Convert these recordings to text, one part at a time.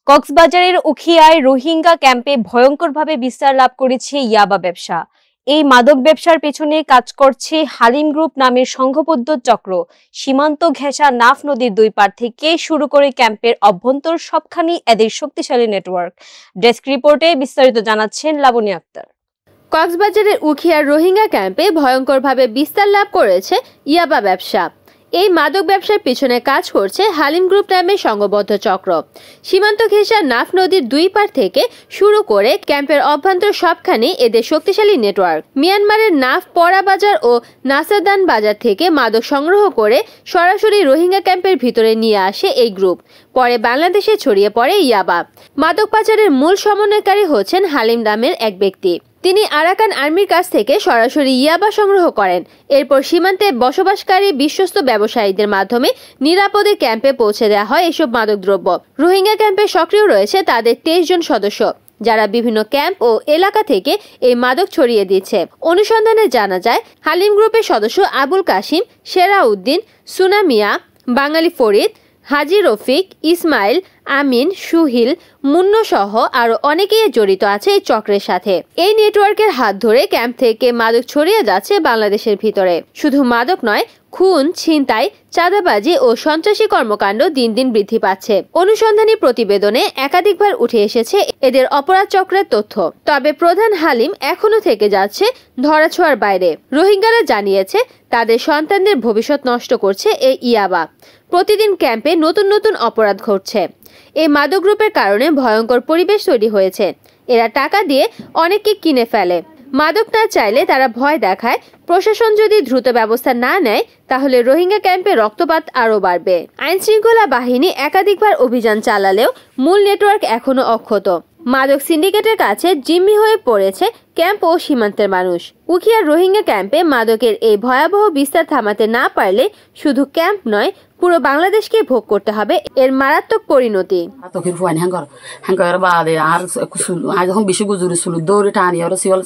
কক্সবাজারের উখিয়ায় রোহিঙ্গা ক্যাম্পে ভয়ঙ্করভাবে বিস্তার লাভ করেছে ইয়াবা ব্যবসা। এই মাদক ব্যবসার পেছনে কাজ করছে হালিম গ্রুপ নামের সংঘবদ্ধ চক্র। সীমান্ত ঘেঁষা নাফ নদীর দুই পার থেকে শুরু করে ক্যাম্পের অভ্যন্তর সবখানি এদের শক্তিশালী নেটওয়ার্ক। ডেস্ক রিপোর্টে বিস্তারিত জানাচ্ছেন লাবণী আক্তার। কক্সবাজারের উখিয়ার রোহিঙ্গা ক্যাম্পে ভয়ঙ্করভাবে বিস্তার লাভ করেছে ইয়াবা ব্যবসা। এই মাদক ব্যবসার পিছনে কাজ করছে হালিম গ্রুপ নামের সংঘবদ্ধ চক্র। সীমান্ত ঘেঁষা নাফ নদীর দুই পার থেকে শুরু করে ক্যাম্পের অভ্যন্তর সবখানে এদের শক্তিশালী নেটওয়ার্ক। মিয়ানমারের নাফ পরা বাজার ও নাসাদান বাজার থেকে মাদক সংগ্রহ করে সরাসরি রোহিঙ্গা ক্যাম্পের ভিতরে নিয়ে আসে এই গ্রুপ। পরে বাংলাদেশে ছড়িয়ে পড়ে ইয়াবা। মাদক পাচারের মূল সমন্বয়কারী হচ্ছেন হালিম নামের এক ব্যক্তি। তিনি আরাকান আর্মির কাছ থেকে সরাসরি ইয়াবা সংগ্রহ করেন। এরপর সীমান্তে বসবাসকারী বিশ্বস্ত ব্যবসায়ীদের মাধ্যমে নিরাপদে ক্যাম্পে পৌঁছে দেওয়া হয় এসব মাদকদ্রব্য। রোহিঙ্গা ক্যাম্পে সক্রিয় রয়েছে তাদের 23 জন সদস্য, যারা বিভিন্ন ক্যাম্প ও এলাকা থেকে এই মাদক ছড়িয়ে দিচ্ছে। অনুসন্ধানে জানা যায়, হালিম গ্রুপের সদস্য আবুল কাশিম, সেরা উদ্দিন, সুনামিয়া, বাঙালি ফরিদ, হাজি রফিক, ইসমাইল, আমিন, সুহিল, মুন্ন সহ আরো অনেকেই জড়িত আছে এই চক্রের সাথে। এই নেটওয়ার্কের হাত ধরে ক্যাম্প থেকে মাদক ছড়িয়ে যাচ্ছে বাংলাদেশের ভিতরে। শুধু মাদক নয়, খুন, ছিনতাই, চাঁদাবাজি ও সন্ত্রাসী কর্মকাণ্ড দিন দিন বৃদ্ধি পাচ্ছে। অনুসন্ধানী প্রতিবেদনে একাধিকবার উঠে এসেছে এদের অপরাধ চক্রের তথ্য। তবে প্রধান হালিম এখনো থেকে যাচ্ছে ধরাছোঁয়ার বাইরে। রোহিঙ্গারা জানিয়েছে তাদের সন্তানদের ভবিষ্যৎ নষ্ট করছে এই ইয়াবা। প্রতিদিন ক্যাম্পে নতুন নতুন অপরাধ ঘটছে। এই মাদক গ্রুপের কারণে ভয়ঙ্কর পরিবেশ তৈরি হয়েছে। এরা টাকা দিয়ে অনেককে কিনে ফেলে। মাদক না চাইলে তারা ভয় দেখায়। প্রশাসন যদি দ্রুত ব্যবস্থা না নেয়, তাহলে রোহিঙ্গা ক্যাম্পে রক্তপাত আরও বাড়বে। আইন শৃঙ্খলা বাহিনী একাধিকবার অভিযান চালালেও মূল নেটওয়ার্ক এখনো অক্ষত। মাদক সিন্ডিকেটের কাছে জিম্মি হয়ে পড়েছে ক্যাম্প ও সীমান্তের মানুষ। উখিয়ার রোহিঙ্গা ক্যাম্পে মাদকের এই ভয়াবহ বিস্তার থামাতে না পারলে শুধু ক্যাম্প নয়, পুরো বাংলাদেশকে ভোগ করতে হবে এর মারাত্মক পরিণতি। যখন বেশি গুজুরি ছিল দৌড়ে টানি ওরা সিওল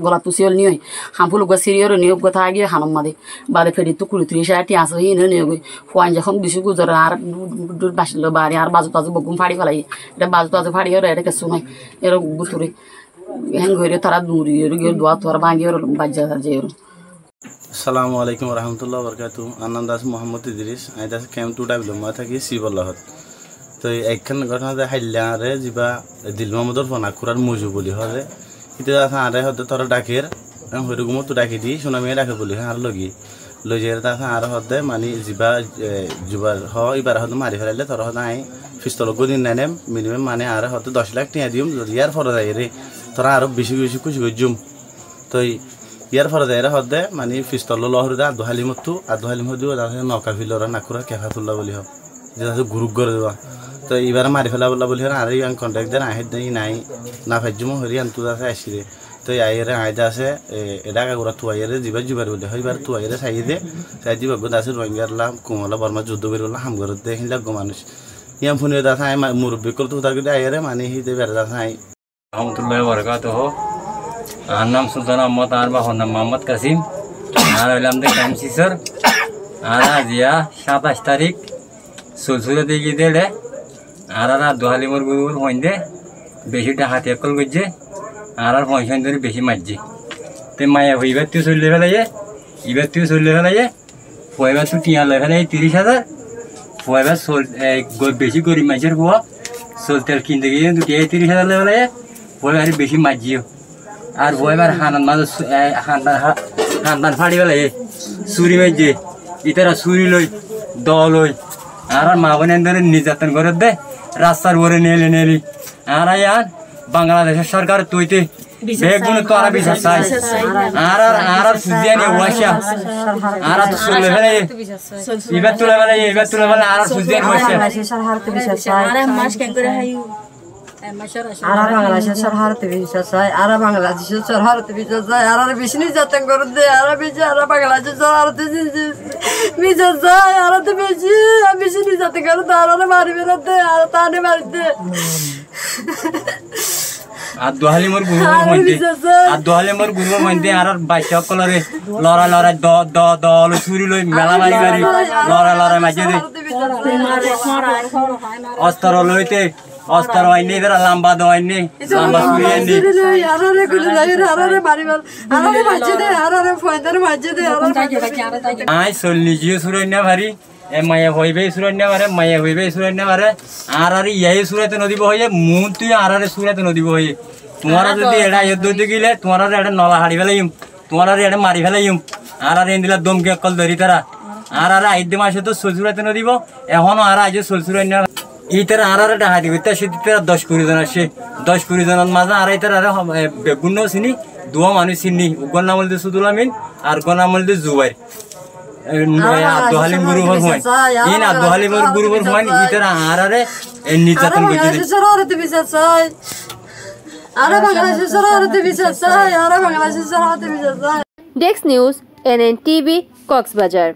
গলা তুসিওল নিয়ে হামফুল সিরিয়র নিয়োগ কথা গিয়ে হানম মাদে বাদে ফেরি তো কুড়ি 30 আসে হিনে নিয়োগ ফুয়ান যখন বেশি গুজর আর বাসিল বাড়ি আর বাজু তাজু বগুম ফাড়ি ফেলাই এটা বাজু তাজু ফাড়ি ওরা এটা কিছু নয় এর গুতুরে হ্যাং করে তারা দূরি দোয়া তোর ভাঙি ওর বাজ্যা যে ওর। আসসালামু আলাইকুম রহমতুল্লাহ বরকাতু। আনন্দ দাস মোহাম্মদ ইদ্রিস। আমি দাস ক্যাম্প 2 ডাবলুমা থাকি শিবল্লাহত। তো একখান ঘটনা হাইলারে যা দিল মোহাম্মদর ফনাকুরার মজু বলি হরে এটা আরে হতে তোর ডাকের হইরকম তো ডাকি দি সোনামিয়া ডাকে বলি আর লগি লই যে তা আর হতে মানে যা যুবার এবার হতে মারি ফেলাইলে তোর হতে আই পিস্তল গদিন নাইনে মিনিমাম মানে আর হতে 10 লাখ টাকা দিম ইয়ার ফর যায় রে তোরা আরো বেশি বেশি খুশি জুম। তো ইয়ার ফর যায় হতে মানে পিস্তল লহরে দা আদহালিমতো আদহালিম হদিও নৌকা ফিলরা নাকুরা কেফা তুল্লা বলি হোক যেটা গ্রুপ করে দেওয়া। তো এবার মারি ফেলা বললা বলি আর কন্ট্যাক্ট দেন আহে দেই নাই না ফাইজুম হরি আনতু আছে আসিরে। তো আইরে আইদা আছে এটা কাগুরা তুয়াইরে জিবার জুবার বলে হইবার তুয়াইরে চাই দে চাই দিবা গোদ আছে রোহিঙ্গারলা কুমলা বর্মা যুদ্ধ বেরোলা হামগর দেখিলা গো মানুষ ইয়াম ফোনে দা চাই মুরব্বী কল তো তার আইরে মানে হি দে বের দা চাই। রহমতুল্লাহ বরকাতুহ। আর নাম সুলতান আহমদ আর বাহর নাম মোহাম্মদ কাসিম। আর হইলাম দে ক্যাম্প সিসর। আর আজিয়া 27 তারিখ সুলসুলে দিয়ে দেড়ে আর দোহালিমর গুরুর হইন্দে বেশিটা হাতে কল করছে আর পয়সা ধরে বেশি মারছে। তো মায়া এবার তুই চললে ফেলাইয়ে এবার তুই চললে ফেলাইয়ে পয়বার তুই টিয়া লাই ফেলাই 30,000 পয়বার বেশি গরিব মাছের পোয়া চলতে কিনতে গিয়ে দুটিয়া 30,000 লাই ফেলাইয়ে পয়বার বেশি মারছিও আর পয়বার হানান মাঝে হান্দান ফাড়ি ফেলাইয়ে চুরি মারছে ইতারা চুরি লই দল লই আর মা বোনের ধরে নির্যাতন করে দে রাস্তার উপরে নেলি আর আর বাংলাদেশের সরকার তুইতে বেগুন তোরা বিচার চাই আর আর সুজিয়া নিয়ে ওয়াশা আর তো চলে ফেলে এবার তুলে ফেলে আর সুজিয়া নিয়ে ওয়াশা আর মাস কেন করে হাইউ আর বাংলাদেশের সরকারতে বিচার চাই আর বাংলাদেশের সরকারতে বিচার চাই আর বেশি নির্যাতন করে দে আর বেশি আর বাংলাদেশের সরকারতে বিচার চাই আর তো বেশি নির্যাতন করে তো আর মারিবে না দে আর তানে মারি দে আর দোহালি মোর গুরুর মধ্যে আর দোহালি মোর গুরুর মধ্যে আর বাইশা কলরে লড়াই লড়াই দল ছুরি লই মেলা মারি মারি লড়াই মাঝে দে অস্ত্র লইতে অস্ত্র হয়নি এরা লম্বা দোয়াইনি লম্বা ছুরি আইনি আই চল্লিশিও সুরই না ভারি এ মায়া হইবে সুরই না পারে মায়া হইবে সুরই না পারে আর ইয়াই সুরাতে নদীব হয়ে মুন তুই আর সুরাতে নদীব হয়ে তোমার যদি এটা ইয়ে গিলে তোমার এটা নলা হাড়ি ফেলাইম তোমার এটা মারি ফেলাইম আর এদিলা দমকে অকল ধরি তারা আর আইদে মাসে তো চলচুরাতে নদীব এখনো আর আজ চলচুরাই না ইতার আর ডাহা দিব সে 10-20 জন আসে 10-20 জনের মাঝে আর ইতার আর বেগুন চিনি দুয়া মানুষ চিনি উগর নাম বলতে সুদুল আমিন আর গর নাম বলতে জুবাইর দোহালিম গুরু হয় ইন দোহালিম গুরু হয় ইতার আর নির্যাতন করতে ডেস্ক নিউজ NNTV কক্সবাজার।